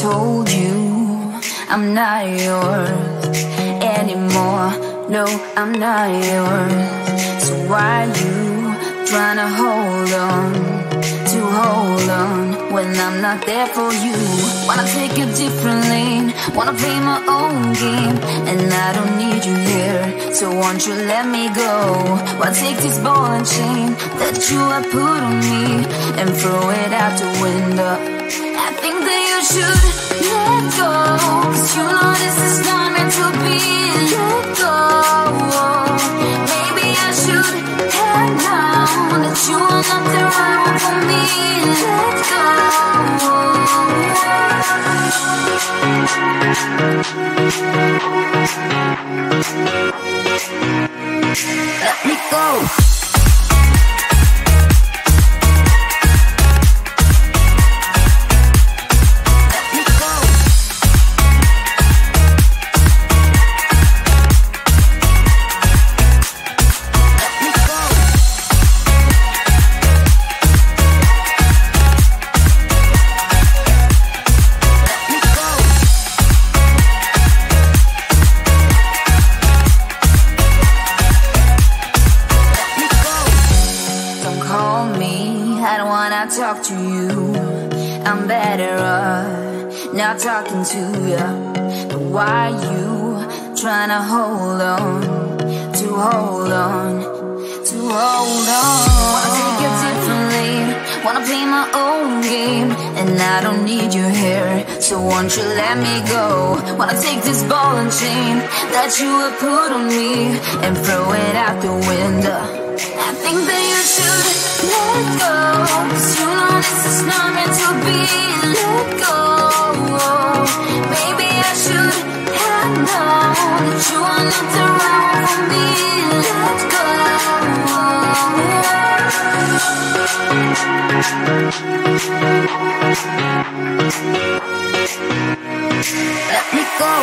told you I'm not yours anymore. No, I'm not yours. So why you trying to hold on when I'm not there for you? Wanna take a different lane, wanna play my own game, and I don't need you here, so won't you let me go? Wanna take this ball and chain that you have put on me and throw it out the window. I think that you should let go, 'cause you know this is not meant to be. Let go. Maybe I should have known that you are not the right one for me. Let go. Let me go. Talk to you, I'm better off not talking to you. But why you trying to hold on? Wanna take a different lane, wanna play my own game, and I don't need you here, so won't you let me go? Wanna take this ball and chain that you have put on me and throw it out the window. I think that you should let go, 'cause you know this is not meant to be. Let go. Maybe I should have known that you are not the right one for me. Let go. Let me go.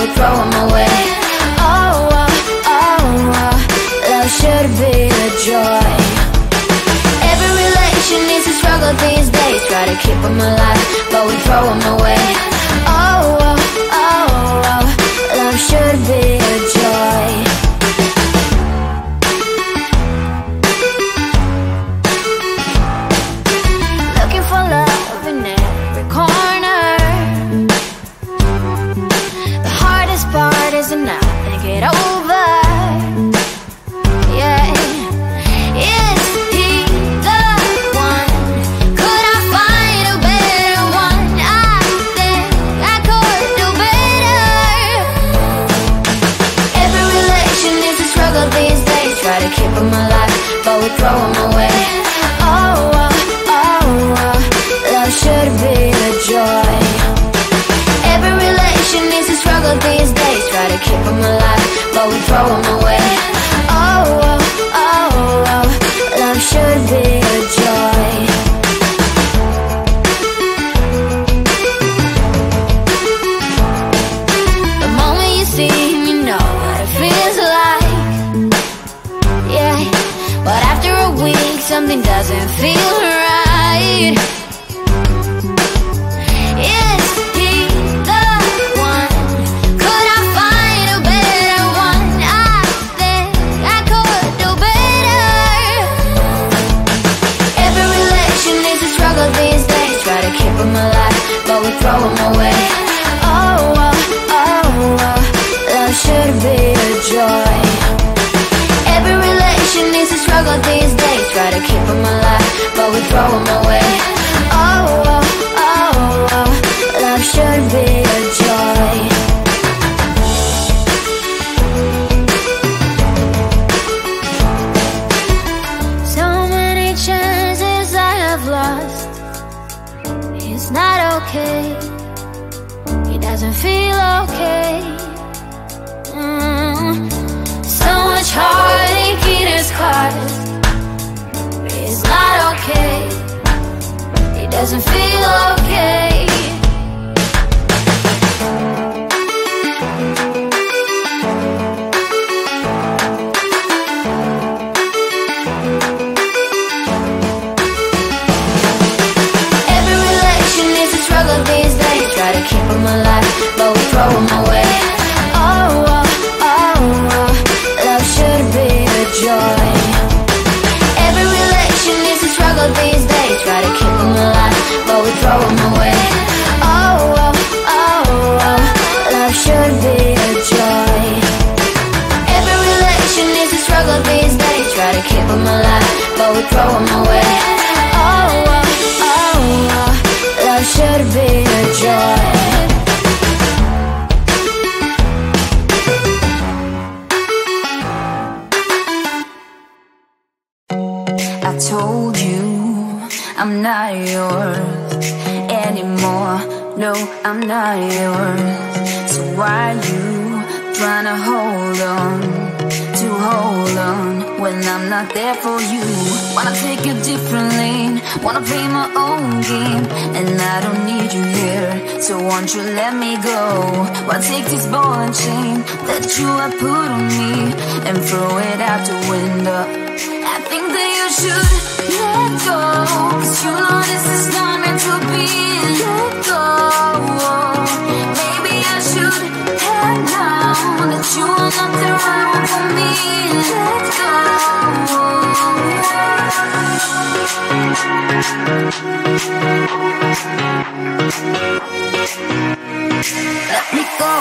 we throw them away. Oh, oh, oh, oh, love should be a joy. Every relation needs a struggle these days. Try to keep them alive, but we throw them away. Oh, oh, oh, oh, love should be a joy. Looking for love in every corner. The hardest part is to not think it over. Yeah, is he the one? Could I find a better one? I think I could do better. Every relation needs a struggle these days. Try to keep them alive, but we throw them away. Oh, oh, oh, oh, love should be a joy. Every relation needs a struggle these days. Try to keep them alive, but we throw them away. Oh, oh, oh, oh, love should be a joy. The moment you see him, you know what it feels like. Yeah, but after a week, something doesn't feel right. Is he the one? Could I find a better one? I think I could do better. Every relation needs a struggle these days. Try to keep them alive, but we throw them away. Oh, oh, oh, oh, love should be a joy. Every relation needs a struggle these days. Try to keep them alive, but we throw them away. Oh, oh, oh, oh, love should be a joy. So many chances I have lost. It's not okay. He doesn't feel okay. So much heartache in his cause. It's not okay. He doesn't feel okay. Every relation needs a struggle these days. Try to keep them alive, but we throw them away. Oh, oh, oh, oh, love should be a joy. Every relation needs a struggle these days. Try to keep them alive, but we throw them away. Oh, oh, oh, oh, love should be a joy. Every relation needs a struggle these days. Try to keep them alive, but we throw them away. Oh, oh, oh, oh, love should be a joy. I told you I'm not yours anymore. No, I'm not yours. So why you trying to hold on when I'm not there for you? Wanna take a different lane, wanna play my own game, and I don't need you here, so won't you let me go? Why take this ball and chain that you have put on me and throw it out the window? I think that you should let go, 'cause you know this is not meant to be. Let go. Maybe I should have known that you are not the right one for me. Let go. Let me go.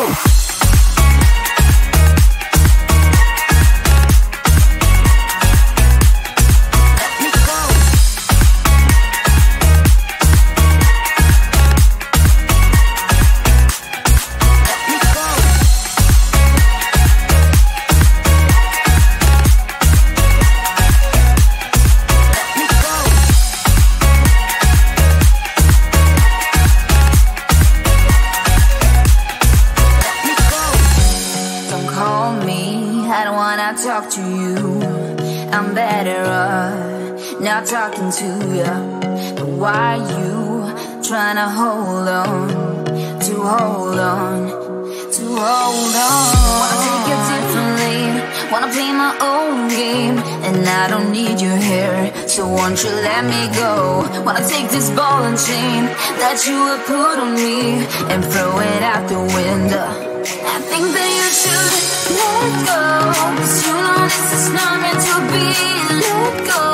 Talk to you, I'm better off not talking to you. But why you trying to hold on to hold on. Wanna take a different lane, wanna play my own game, and I don't need your hair, so won't you let me go. Wanna take this ball and chain that you have put on me and throw it out the window. I think that you should let go, 'cause you know this is not meant to be. Let go.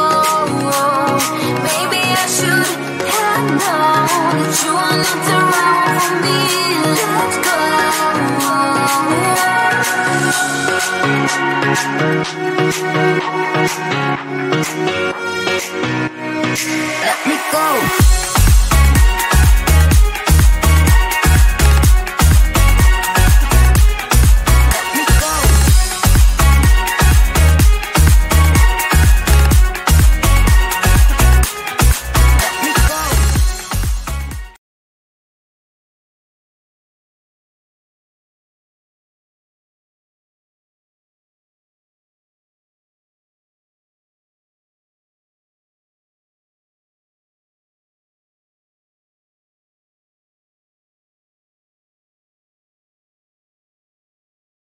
Maybe I should have known that you are not the right for me. Let go. Let me go.